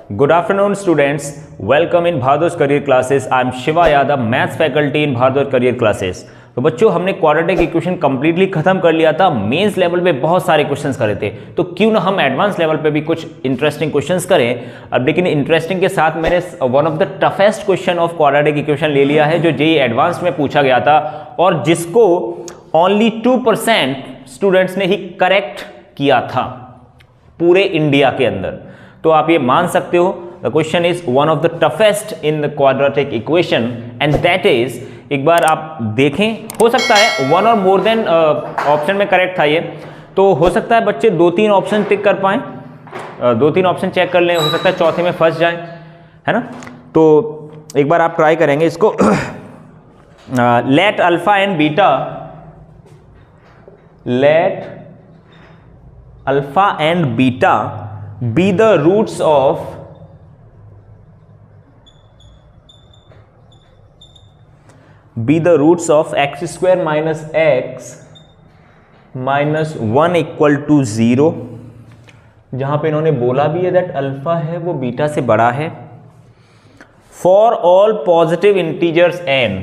Good afternoon, students. Welcome in Bhardwaj Career Classes. I am Shiva Yadav, Maths faculty in Bhardwaj Career Classes. तो बच्चों हमने quadratic equation completely खत्म कर लिया था। मेंस लेवल पे बहुत सारे क्वेश्चंस करे थे, तो क्यों ना हम एडवांस लेवल पे भी कुछ इंटरेस्टिंग क्वेश्चंस करें। अब लेकिन इंटरेस्टिंग के साथ मैंने one of the toughest question of quadratic equation ले लिया है, जो जेईई एडवांस में पूछा गया था और जिसको ओनली 2% स्टूडेंट्स ने ही करेक्ट किया था पूरे इंडिया के अंदर। तो आप ये मान सकते हो the question is one of the toughest in the quadratic equation and that is, एक बार आप देखें, हो सकता है वन और मोर देन ऑप्शन में करेक्ट था ये, तो हो सकता है बच्चे 2-3 ऑप्शन टिक कर पाएं, 2-3 ऑप्शन चेक कर लें, हो सकता है चौथे में फंस जाएं, है ना। तो एक बार आप ट्राई करेंगे इसको। Let alpha and beta, let alpha and beta be the roots of x square minus x minus 1 equal to 0, जहां पे इन्होंने बोला भी है दैट अल्फा है वो बीटा से बड़ा है। For all positive integers n,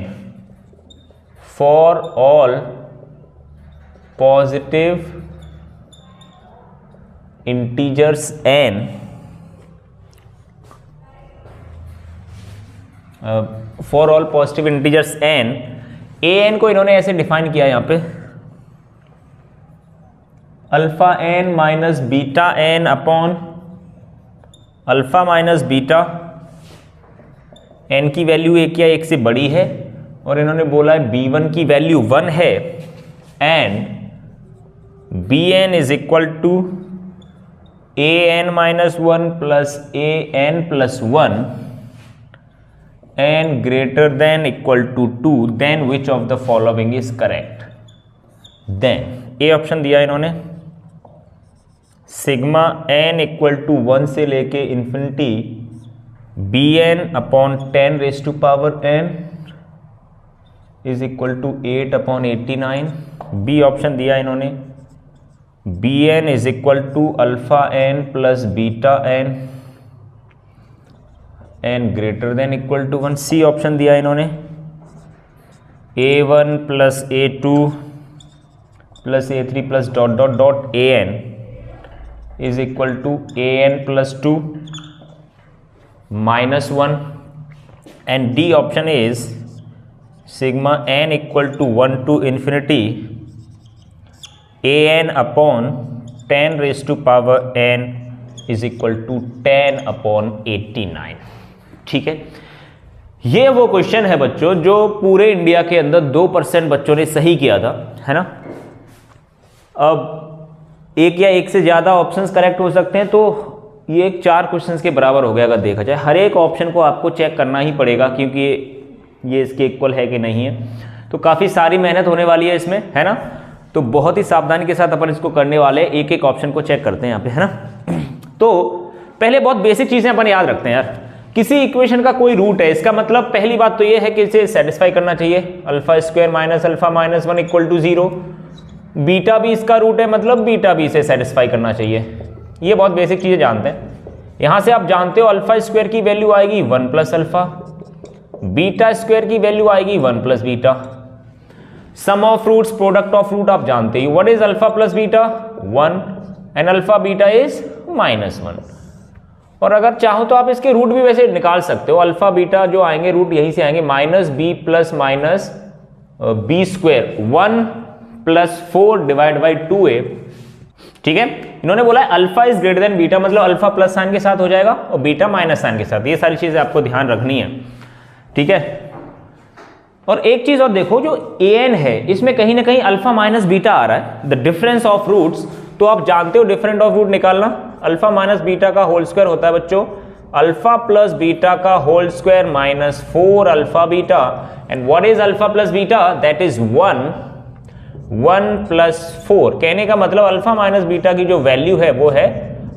for all positive integers n, for all positive integers n, an को इन्होंने ऐसे डिफाइन किया यहां पे, alpha n minus beta n upon alpha minus beta, n की वैल्यू 1 या 1 से बड़ी है और इन्होंने बोला है b1 की वैल्यू 1 है and bn is equal to an minus 1 plus an plus 1 and greater than equal to 2, then which of the following is correct? Then a option दिया इन्होंने, सिग्मा n इक्वल टू 1 से लेके infinity bn upon 10 raise to power n is equal to 8 upon 89। B option दिया इन्होंने, bn is equal to alpha n plus beta n and greater than equal to 1। C option दिया इन्होंने, a1 plus a2 plus a3 plus dot dot dot an is equal to an plus 2 minus 1 and D option is sigma n equal to 1 to infinity an upon 10 raise to power n is equal to 10 upon 89। ठीक है, ये वो question है बच्चों जो पूरे India के अंदर 2% बच्चों ने सही किया था, है ना। अब एक या एक से ज़्यादा ऑप्शंस करेक्ट हो सकते हैं, तो ये 4 क्वेश्चंस के बराबर हो गया अगर देखा जाए। हर एक ऑप्शन को आपको चेक करना ही पड़ेगा क्योंकि ये इसके इक्वल है कि नहीं है, तो काफ़ी सारी मेहनत होने वाली है इसमें, है ना। तो बहुत ही सावधानी के साथ अपन इसको करने वाले, एक एक ऑप्शन को चेक करते हैं यहाँ पे, है ना। तो पहले बहुत बेसिक चीज़ें अपन याद रखते हैं यार। किसी इक्वेशन का कोई रूट है, इसका मतलब पहली बात तो ये है कि इसे सेटिस्फाई करना चाहिए, alpha square minus alpha minus 1 equal to 0। Beta भी इसका रूट है, मतलब बीटा भी इसे सेटिस्फाई करना चाहिए। ये बहुत बेसिक चीज़ें जानते हैं। यहाँ से आप जानते हो अल्फा स्क्वायर की वैल्यू आएगी 1 प्लस अल्फा, बीटा स्क्वायर की वैल्यू आएगी 1 plus beta. Sum of roots, product of root आप जानते हो। What is alpha plus beta? 1 and alpha beta is -1। और अगर चाहो तो आप इसके रूट भी वैसे निकाल सकते हो। अल्फा बीटा जो आएंगे रूट यहीं से आएंगे, minus B plus minus B square 1 plus 4 divide by 2a। ठीक है, इन्होंने बोला है alpha is greater than beta, मतलब अल्फा प्लस साइन के साथ हो जाएगा और बीटा माइनस साइन के साथ। ये सारी चीजें आपको ध्यान रखनी है, ठीक है। और एक चीज और देखो, जो an है इसमें कहीं ना कहीं अल्फा माइनस बीटा आ रहा है, द डिफरेंस ऑफ रूट्स। तो आप जानते हो डिफरेंट ऑफ रूट निकालना, अल्फा माइनस बीटा का होल स्क्वायर होता है बच्चों अल्फा प्लस बीटा का whole square minus 4 alpha beta. And what is alpha plus beta? That is 1 plus 4। कहने का मतलब अल्फा माइनस बीटा की जो वैल्यू है वो है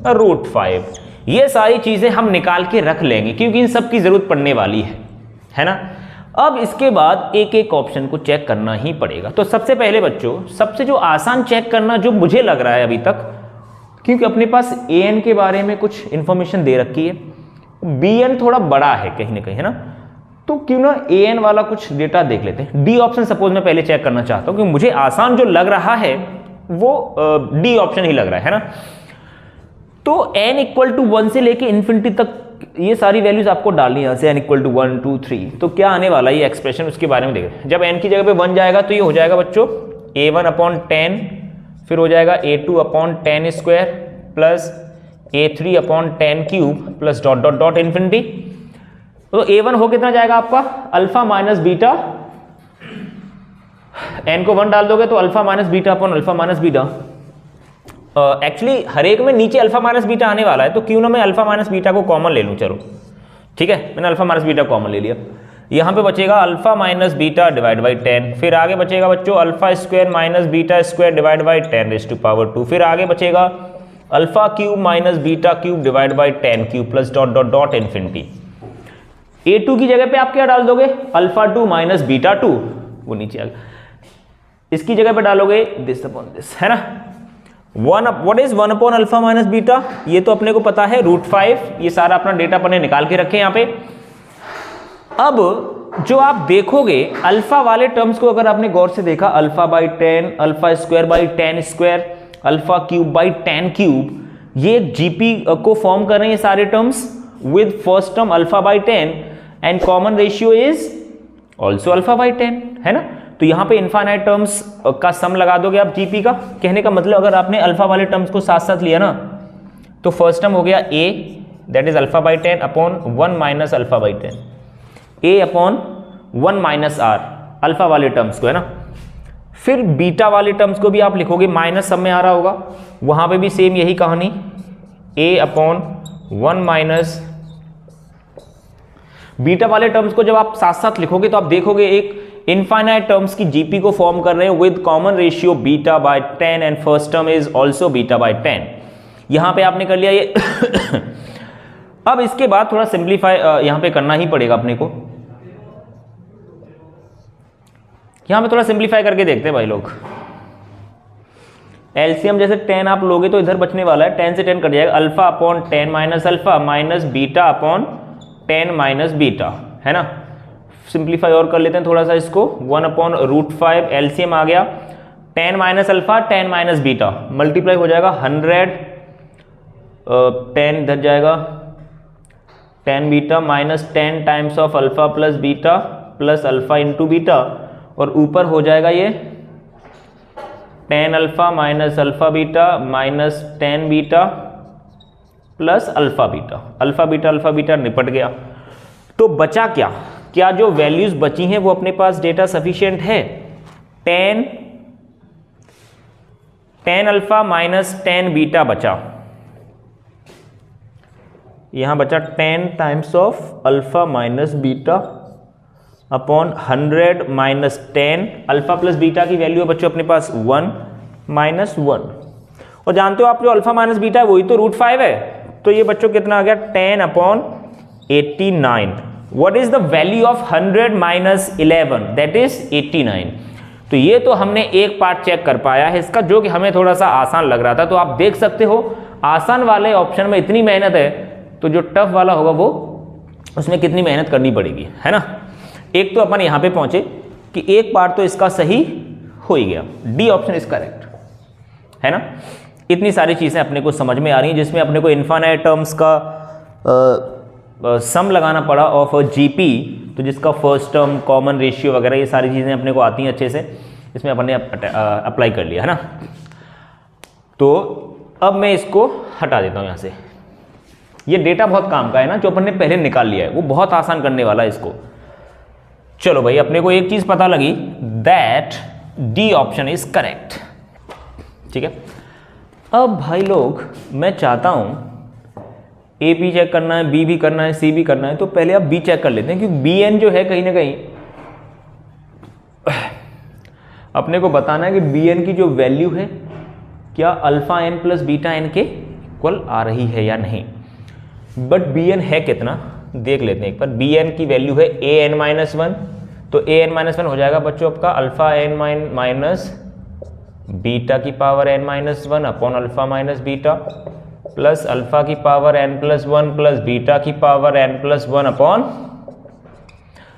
√5। ये सारी चीजें हम निकाल के रख लेंगे क्योंकि इन सब की जरूरत पड़ने वाली है ना। अब इसके बाद एक एक ऑप्शन को चेक करना ही पड़ेगा। तो सबसे पहले बच्चों, सबसे जो आसान चेक करना जो मुझे लग रहा है अभी तक, क्योंकि अपने पास an के बारे में कुछ इंफॉर्मेशन दे रखी है, bn थोड़ा बड़ा है कहीं ना कहीं, है ना, तो क्यों ना an वाला कुछ डेटा देख लेते हैं। डी ऑप्शन सपोज मैं पहले चेक करना चाहता हूं, क्योंकि मुझे आसान जो लग रहा है वो डी ऑप्शन ही लग रहा है ना। तो n इक्वल टू 1 से लेके इन्फिनिटी तक ये सारी वैल्यूज आपको डालनी है, यहाँ से n इक्वल टू 1 2 3, तो क्या आने वाला है ये एक्सप्रेशन, उसके बारे में देख रहे हैं। जब n की जगह पे 1 जाएगा तो ये हो जाएगा बच्चों a1/10, फिर हो जाएगा a2/10 square plus a3/10³ plus dot dot dot infinity. तो a1 हो कितना जाएगा आपका अल्फा माइनस बीटा, n को 1 डाल दोगे तो alpha minus beta upon alpha minus beta. Actually हर एक में नीचे अल्फा माइनस बीटा आने वाला है, तो क्यों ना मैं अल्फा माइनस बीटा को कॉमन ले लूं, चलो ठीक है, मैंने अल्फा माइनस बीटा कॉमन ले लिया। यहां पे बचेगा alpha minus beta divide by 10, फिर आगे बचेगा बच्चों alpha square minus beta square divide by 10⁻², फिर आगे बचेगा alpha cube minus beta cube divide by 10³ plus dot dot dot infinity. a2 की जगह पे आप क्या डाल दोगे अल्फा 2 माइनस बीटा 2, वो नीचे आ गया, इसकी जगह पे डालोगे दिस अपॉन दिस, है ना। What is 1 upon alpha minus beta, ये तो अपने को पता है √5, ये सारा अपना डेटा अपने निकाल के रखे यहाँ पे। अब जो आप देखोगे अल्फा वाले टर्म्स को अगर आपने गौर से देखा, alpha by 10, alpha square by 10 square, alpha cube by 10³, ये जीपी को फॉर्म कर रहे हैं सारे terms with first term alpha by 10 and common ratio is also alpha by 10, है ना। तो यहां पे इनफाइनाइट टर्म्स का सम लगा दोगे आप जीपी का। कहने का मतलब अगर आपने अल्फा वाले टर्म्स को साथ साथ लिया ना, तो फर्स्ट टर्म हो गया a that is alpha by 10 upon 1 minus alpha by 10, a upon 1 minus r alpha वाले टर्म्स को, है ना। फिर बीटा वाले टर्म्स को भी आप लिखोगे, माइनस सब में आ रहा होगा, वहां पे भी सेम यही कहानी, a अपॉन 1 माइनस। बीटा वाले टर्म्स को जब आप साथ साथ लिखोगे तो आप देखोगे एक इनफाइनाइट टर्म्स की जीपी को फॉर्म कर रहे हैं with common ratio beta by 10 and first term is also beta by 10। यहां पे आपने कर लिया ये अब इसके बाद थोड़ा सिंप्लीफाई यहां पे करना ही पड़ेगा अपने को, यहां पे थोड़ा सिंप्लीफाई करके देखते हैं भाई लोग। एलसीएम जैसे 10 आप लोगे तो इधर बचने वाला है, 10 से 10 कट जाएगा, alpha upon 10 minus alpha minus beta upon 10 minus beta, है ना। सिंप्लीफाई और कर लेते हैं थोड़ा सा इसको, 1 अपॉन √5, एलसीएम आ गया 10 minus alpha 10 minus beta, multiply हो जाएगा 100, 10 इधर जाएगा 10 beta minus 10 times of alpha plus beta plus alpha into beta, और ऊपर हो जाएगा ये 10 alpha minus alpha beta minus 10 beta plus alpha beta, alpha beta निपट गया। तो बचा क्या, क्या जो वैल्यूज बची हैं वो अपने पास डेटा सफिशिएंट है। 10 अल्फा माइनस 10 बीटा बचा, यहां बचा 10 times of alpha minus beta upon 100 minus 10, alpha plus beta की वैल्यू है बच्चों अपने पास 1 माइनस 1, और जानते हो आप जो अल्फा माइनस बीटा है वही तो √5 है, तो ये बच्चों कितना आ गया 10 upon 89। What is the value of 100 minus 11 that is 89। तो ये तो हमने एक पार्ट चेक कर पाया है इसका, जो कि हमें थोड़ा सा आसान लग रहा था। तो आप देख सकते हो आसान वाले ऑप्शन में इतनी मेहनत है, तो जो टफ वाला होगा वो उसमें कितनी मेहनत करनी पड़ेगी, है ना। एक तो अपन यहां पे पहुंचे कि एक पार्ट तो इसका सही हो ही गया, डी ऑप्शन इज करेक्ट, है ना। इतनी सारी चीजें अपने को समझ में आ रही हैं, जिसमें अपने को इनफाइनाइट टर्म्स का सम लगाना पड़ा ऑफ जीपी, तो जिसका फर्स्ट टर्म कॉमन रेशियो वगैरह ये सारी चीज़ें अपने को आती हैं अच्छे से, इसमें अपन ने अप्लाई कर लिया, है ना। तो अब मैं इसको हटा देता हूँ यहाँ से, ये डेटा बहुत काम का है ना, जो अपन ने पहले निकाल लिया है वो बहुत आसान करने वाला है इसको। चलो भाई, अपने को एक चीज़ पता लगी that D option is correct, ठीक है। अब भाई लोग मैं चाहता हूँ ए बी चेक करना है, बी भी करना है, सी भी करना है, तो पहले आप बी चेक कर लेते हैं, क्योंकि बी एन जो है कहीं ना कहीं अपने को बताना है कि बी एन की जो वैल्यू है क्या alpha n plus beta n के इक्वल आ रही है या नहीं। बट बी एन है कितना देख लेते हैं एक बार। बी एन की वैल्यू है ए एन माइनस 1, तो ए एन माइनस 1 हो जाएगा बच्चों आपका अल्फा एन माइनस बीटा की power n minus 1 upon alpha minus beta plus alpha की power n plus 1 plus beta की पावर n प्लस 1 अपॉन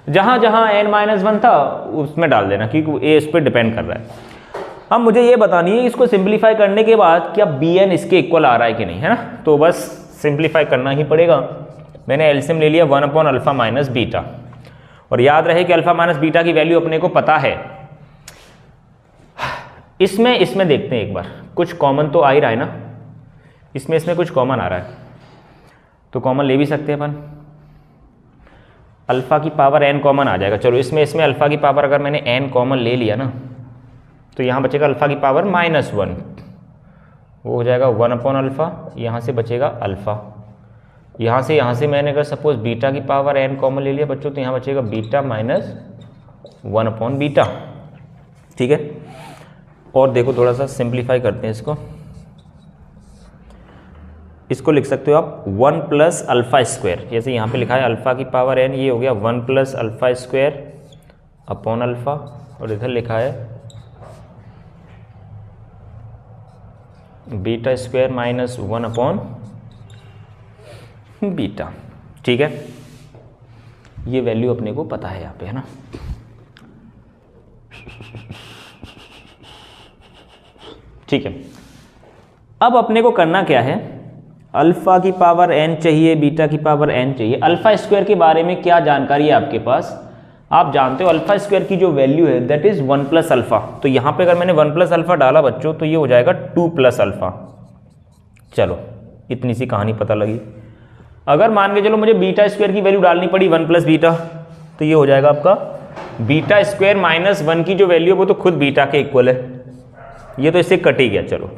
जहां जहां n माइनस 1 था उसमें डाल देना, क्योंकि ये इस पर डिपेंड कर रहा है। अब मुझे ये बतानी है इसको सिंप्लीफाई करने के बाद क्या bn इसके इक्वल आ रहा है कि नहीं, है ना। तो बस सिंप्लीफाई करना ही पड़ेगा। मैंने एलसीएम ले लिया 1 अपॉन अल्फा माइनस बीटा, और याद रहे कि अल्फा माइनस बीटा की वैल्यू अपने को पता है। इसमें देखते हैं एक बार, कुछ कॉमन तो आ ही रहा है ना, इसमें कुछ कॉमन आ रहा है, तो कॉमन ले भी सकते हैं अपन। अल्फा की पावर n कॉमन आ जाएगा। चलो इसमें अल्फा की पावर अगर मैंने n कॉमन ले लिया ना, तो यहाँ बचेगा अल्फा की पावर -1, वो हो जाएगा 1 अपॉन अल्फा, यहाँ से बचेगा अल्फा। यहाँ से मैंने अगर सपोज बीटा की पावर n कॉमन ले लिया बच्चों, तो यहाँ बचेगा बीटा माइनस 1 अपॉन बीटा, ठीक है। और देखो थोड़ा सा सिंप्लीफाई करते हैं इसको लिख सकते हो आप 1 प्लस अल्फा स्क्वायर, जैसे यहाँ पे लिखा है अल्फा की पावर n, ये हो गया 1 plus alpha square upon alpha, और इधर लिखा है beta square minus 1 upon beta, ठीक है। ये वैल्यू अपने को पता है यहाँ पे, है ना। ठीक है, अब अपने को करना क्या है, अल्फा की पावर n चाहिए, बीटा की पावर n चाहिए। अल्फा स्क्वायर के बारे में क्या जानकारी है आपके पास, आप जानते हो अल्फा स्क्वायर की जो वैल्यू है दैट इज 1 प्लस अल्फा। तो यहाँ पे अगर मैंने 1 प्लस अल्फा डाला बच्चों, तो ये हो जाएगा 2 प्लस अल्फा। चलो इतनी सी कहानी पता लगी। अगर मान के चलो मुझे बीटा स्क्वायर की वैल्यू डालनी पड़ी 1 प्लस बीटा, तो ये हो जाएगा आपका बीटा स्क्वायर माइनस 1 की जो वैल्यू है वो तो खुद बीटा के इक्वल है, ये तो इससे कट ही गया। चलो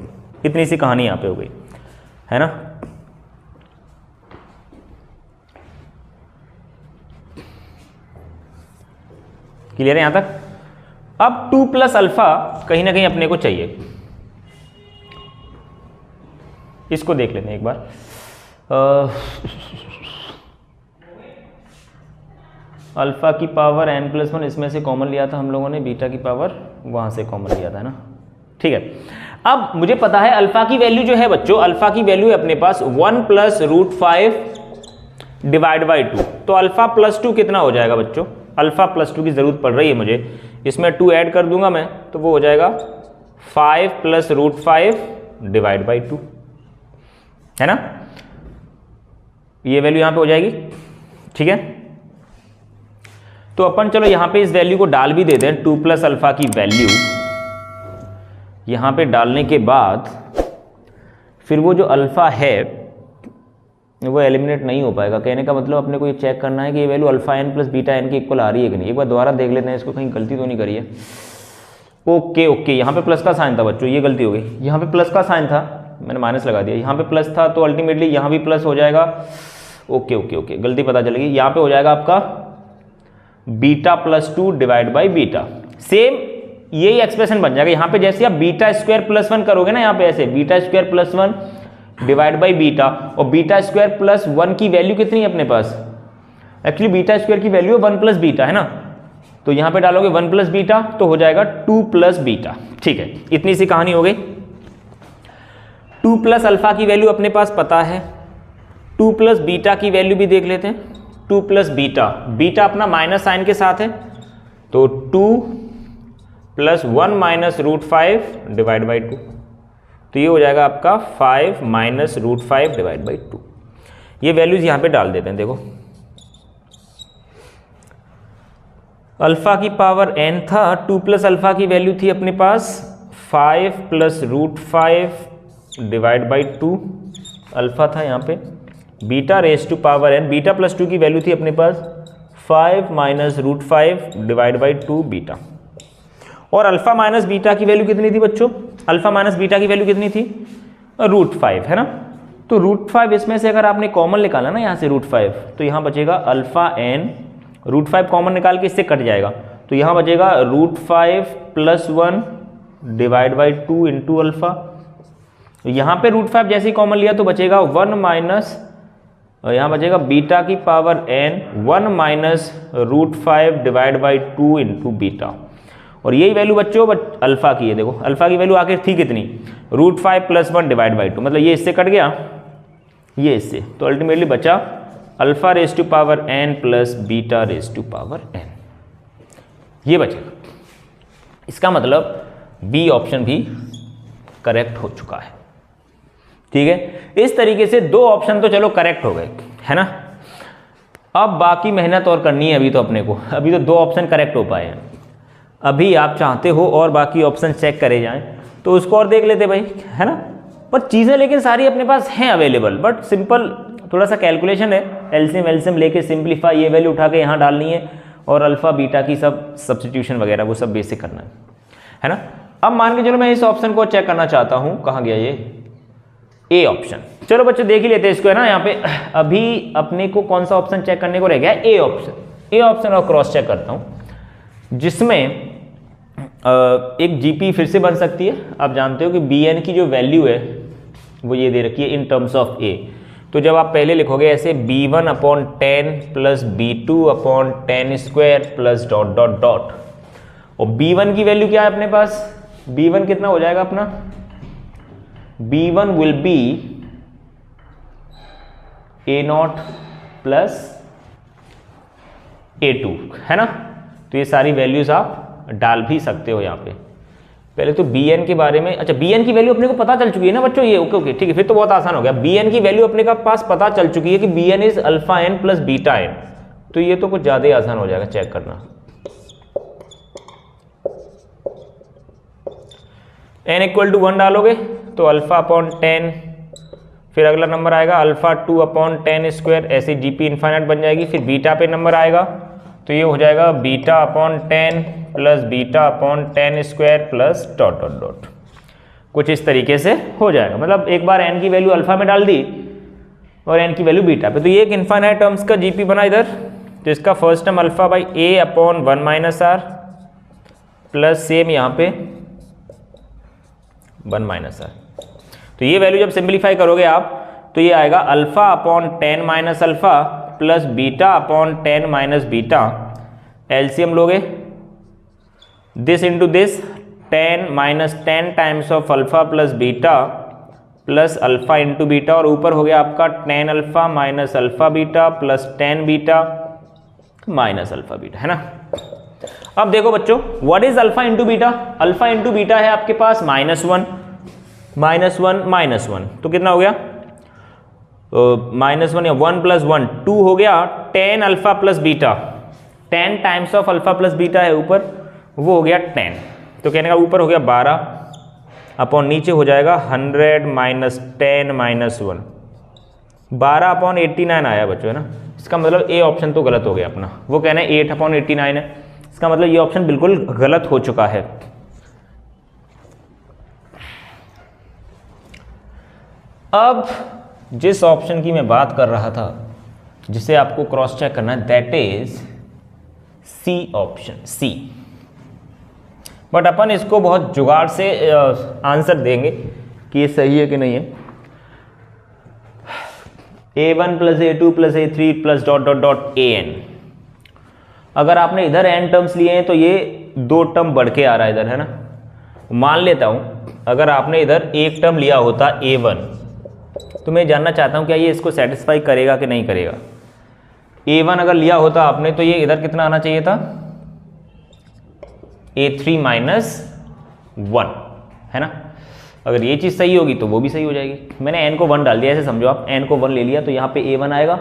इतनी सी कहानी यहाँ पे हो गई, है ना। क्लियर है यहां तक। अब 2 प्लस अल्फा कहीं ना कहीं अपने को चाहिए, इसको देख लेते हैं एक बार। अल्फा की पावर n प्लस 1 इसमें से कॉमन लिया था हम लोगों ने, बीटा की पावर वहां से कॉमन लिया था ना, ठीक है। अब मुझे पता है अल्फा की वैल्यू जो है बच्चों, अल्फा की वैल्यू है अपने पास 1 प्लस रूट 5 डिवाइड बाई 2। तो अल्फा प्लस 2 कितना हो जाएगा बच्चों, अल्फा प्लस 2 की जरूरत पड़ रही है मुझे, इसमें 2 ऐड कर दूंगा मैं, तो वो हो जाएगा 5 प्लस रूट 5 डिवाइड बाई 2, है ना। ये वैल्यू यहां पे हो जाएगी, ठीक है। तो अपन चलो यहां पे इस वैल्यू को डाल भी देते हैं, 2 प्लस अल्फा की वैल्यू यहां पे डालने के बाद फिर वो जो अल्फा है वो एलिमिनेट नहीं हो पाएगा। कहने का मतलब अपने को ये चेक करना है कि ये value alpha n plus beta n के इक्वल आ रही है कि नहीं। एक बार दोबारा देख लेते हैं इसको, कहीं गलती तो नहीं करी है। ओके, यहाँ पे प्लस का साइन था बच्चों, ये गलती हो गई। यहाँ पे प्लस का साइन था, मैंने माइनस लगा दिया। यहाँ पे प्लस था तो अल्टीमेटली यहाँ भी प्लस हो जाएगा। ओके, गलती पता चल गई। यहाँ पे हो जाएगा आपका beta plus 2 divide by beta. Same यही एक्सप्रेशन बन जाएगा। यहाँ पे जैसे आप बीटा स्क्वायर प्लस 1 करोगे ना, यहाँ पे ऐसे beta square plus 1 divide by beta, और बीटा स्क्वायर प्लस 1 की वैल्यू कितनी है अपने पास, एक्चुअली बीटा स्क्वायर की वैल्यू 1 प्लस बीटा, है ना। तो यहाँ पे डालोगे 1 प्लस बीटा तो हो जाएगा 2 प्लस बीटा, ठीक है। इतनी सी कहानी हो गई। 2 प्लस अल्फा की वैल्यू अपने पास पता है, 2 प्लस बीटा की वैल्यू भी देख लेते हैं। 2 प्लस बीटा, बीटा अपना माइनस साइन के साथ है, तो 2 plus 1 minus root 5 divide by 2, तो ये हो जाएगा आपका 5 माइनस रूट 5 डिवाइड बाई 2। ये वैल्यूज यहां पे डाल देते हैं। देखो अल्फा की पावर n था, 2 प्लस अल्फा की वैल्यू थी अपने पास 5 plus root 5 divide by 2 alpha था यहाँ पे। Beta raise to power n, beta plus 2 की वैल्यू थी अपने पास 5 minus root 5 divide by 2 beta. और अल्फा माइनस बीटा की वैल्यू कितनी थी बच्चों, अल्फा माइनस बीटा की वैल्यू कितनी थी, रूट 5, है ना। तो रूट 5 इसमें से अगर आपने कॉमन निकाला ना यहाँ से रूट 5, तो यहाँ बचेगा अल्फा n, रूट 5 कॉमन निकाल के इससे कट जाएगा, तो यहाँ बचेगा root 5 plus 1 divide by 2 into alpha. तो यहाँ पे रूट 5 जैसे ही कॉमन लिया तो बचेगा 1 माइनस, यहाँ बचेगा बीटा की power n 1 minus root 5 divide by 2 into beta. और यही वैल्यू बच्चों अल्फा की है। देखो अल्फा की वैल्यू आखिर थी कितनी, रूट 5 प्लस 1 डिवाइड बाई 2, मतलब ये इससे कट गया ये इससे, तो अल्टीमेटली बचा alpha raise to power n plus beta raise to power n, ये बचेगा। इसका मतलब बी ऑप्शन भी करेक्ट हो चुका है। ठीक है, इस तरीके से दो ऑप्शन तो चलो करेक्ट हो गए, है ना। अब बाकी मेहनत और करनी है अभी तो अपने को, अभी तो दो ऑप्शन करेक्ट हो पाए हैं। अभी आप चाहते हो और बाकी ऑप्शन चेक करे जाएं तो उसको और देख लेते भाई, है ना। पर चीज़ें लेकिन सारी अपने पास हैं अवेलेबल, बट सिंपल थोड़ा सा कैलकुलेशन है, एलसीएम एलसीएम लेके सिंप्लीफाई, ये वैल्यू उठा के यहाँ डालनी है और अल्फा बीटा की सब सब्स्टिट्यूशन वगैरह वो सब बेसिक करना है ना। अब मान के चलो मैं इस ऑप्शन को चेक करना चाहता हूँ, कहाँ गया ये ए ऑप्शन। चलो बच्चों देख ही लेते हैं इसको, है ना। यहाँ पे अभी अपने को कौन सा ऑप्शन चेक करने को रह गया, ए ऑप्शन। ए ऑप्शन और क्रॉस चेक करता हूँ, जिसमें एक जीपी फिर से बन सकती है। आप जानते हो कि बी एन की जो वैल्यू है वो ये दे रखी है इन टर्म्स ऑफ ए। तो जब आप पहले लिखोगे ऐसे b1 upon 10 plus b2 upon 10 square plus dot dot dot, और b1 की वैल्यू क्या है अपने पास, b1 कितना हो जाएगा अपना, b1 will be a0 plus a2, है ना। तो ये सारी वैल्यूज आप डाल भी सकते हो यहाँ पे। पहले तो bn के बारे में, अच्छा bn की वैल्यू अपने को पता चल चुकी है ना बच्चों, ये ओके ओके ठीक है, फिर तो बहुत आसान हो गया। bn की वैल्यू अपने का पास पता चल चुकी है कि bn is alpha n plus beta n, तो ये तो कुछ ज़्यादा ही आसान हो जाएगा चेक करना। n इक्वल टू 1 डालोगे तो अल्फा अपॉन 10, फिर अगला नंबर आएगा अल्फा 2 अपॉन 10 स्क्वायर, ऐसे जीपी इन्फाइनाइट बन जाएगी। फिर बीटा पे नंबर आएगा तो ये हो जाएगा beta upon 10 plus beta upon 10 square plus dot dot dot, कुछ इस तरीके से हो जाएगा। मतलब एक बार n की वैल्यू अल्फा में डाल दी और n की वैल्यू बीटा पे, तो ये एक इन्फाइनाइट टर्म्स का जीपी बना इधर, तो इसका first term alpha by a upon 1 minus R plus same यहाँ पे 1 माइनस आर। तो ये वैल्यू जब सिंप्लीफाई करोगे आप तो ये आएगा alpha upon 10 minus alpha plus beta upon 10 minus beta, LCM लोगे this into this, 10 minus 10 times of alpha plus beta plus alpha into beta, और ऊपर हो गया आपका 10 alpha minus alpha beta plus 10 beta minus alpha beta, है ना। अब देखो बच्चों what is alpha into beta, alpha into beta है आपके पास -1 -1 -1, तो कितना हो गया -1 या 1 प्लस 1 2 हो गया, 10 alpha plus beta, 10 times of alpha plus beta है ऊपर, वो हो गया 10, तो कहने का ऊपर हो गया 12 अपॉन नीचे हो जाएगा 100 माइनस 10 माइनस 1, 12 अपॉन 89 आया बच्चों, है ना। इसका मतलब ए ऑप्शन तो गलत हो गया अपना, वो कहना है 8 अपॉन 89 है, इसका मतलब ये ऑप्शन बिल्कुल गलत हो चुका है। अब जिस ऑप्शन की मैं बात कर रहा था जिसे आपको क्रॉस चेक करना है, that is C option, C. But अपन इसको बहुत जुगाड़ से आंसर देंगे कि ये सही है कि नहीं है। a1 plus a2 plus a3 plus dot dot dot an, अगर आपने इधर n टर्म्स लिए हैं तो ये 2 टर्म बढ़ के आ रहा है इधर, है ना। मान लेता हूं अगर आपने इधर एक टर्म लिया होता a1, तो मैं जानना चाहता हूं क्या ये इसको सेटिस्फाई करेगा कि नहीं करेगा। a1 अगर लिया होता आपने तो ये इधर कितना आना चाहिए था, a3 माइनस 1, है ना। अगर ये चीज़ सही होगी तो वो भी सही हो जाएगी। मैंने n को 1 डाल दिया, ऐसे समझो आप, n को 1 ले लिया तो यहाँ पे a1 आएगा,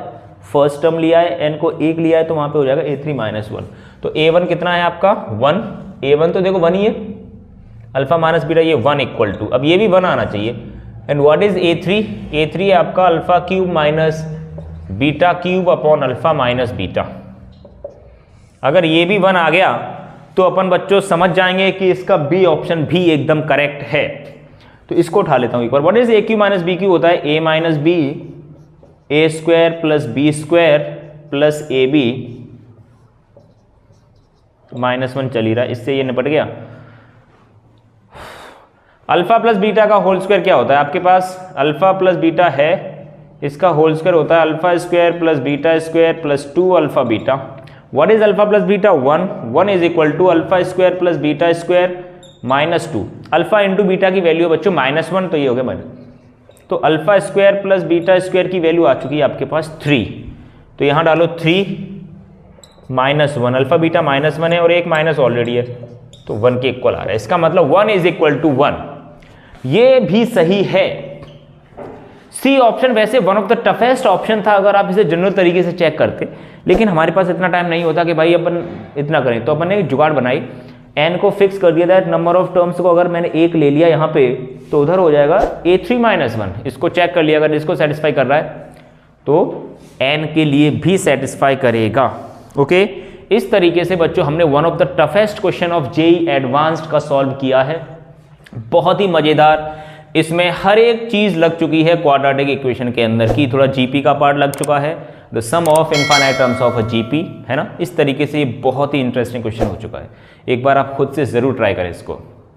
फर्स्ट टर्म लिया है, n को 1 लिया है तो वहाँ पे हो जाएगा a3 माइनस 1। तो a1 कितना है आपका 1, a1 तो देखो 1 ही है, अल्फा माइनस बीटा ये 1 इक्वल टू, अब ये भी 1 आना चाहिए। And what is a3, a3 है आपका alpha cube minus beta cube upon alpha minus beta. अगर ये भी 1 आ गया तो अपन बच्चों समझ जाएंगे कि इसका बी ऑप्शन भी एकदम करेक्ट है। तो इसको उठा लेता हूं एक बार। What is a q minus b q, होता है a minus b a square plus b square plus a b -1 चल ही रहा है, इससे ये निपट गया। अल्फा प्लस बीटा का होल स्क्वायर क्या होता है आपके पास, अल्फा प्लस बीटा है, इसका होल स्क्वायर होता है alpha square plus beta square plus 2 alpha beta. What is alpha plus beta, 1 is equal to alpha square plus beta square -2। Alpha into beta की value बच्चों -1, तो ये हो गया तो alpha square plus beta square की वैल्यू आ चुकी है आपके पास 3। तो यहाँ डालो 3 -1, अल्फा बीटा -1 है और एक माइनस ऑलरेडी है तो 1 के इक्वल आ रहा है। इसका मतलब 1 = 1। ये भी सही है। सी ऑप्शन वैसे one of the toughest option था अगर आप इसे जनरल तरीके से चेक करते, लेकिन हमारे पास इतना टाइम नहीं होता कि भाई अपन इतना करें, तो अपन ने एक जुगाड़ बनाई, n को फिक्स कर दिया था। नंबर ऑफ टर्म्स को अगर मैंने 1 ले लिया यहाँ पे तो उधर हो जाएगा a3 - 1। इसको चेक कर लिया, अगर इसको सेटिस्फाई कर रहा है तो n के लिए भी सेटिस्फाई करेगा। ओके, इस तरीके से बच्चों हमने one of the toughest question of JEE advanced का सॉल्व किया है। बहुत ही मजेदार, इसमें हर एक चीज लग चुकी है क्वाड्रेटिक इक्वेशन के अंदर की। थोड़ा जीपी का पार्ट लग चुका है, the sum of infinite terms of a GP, है ना। इस तरीके से ये बहुत ही इंटरेस्टिंग क्वेश्चन हो चुका है। एक बार आप खुद से जरूर ट्राई करें इसको।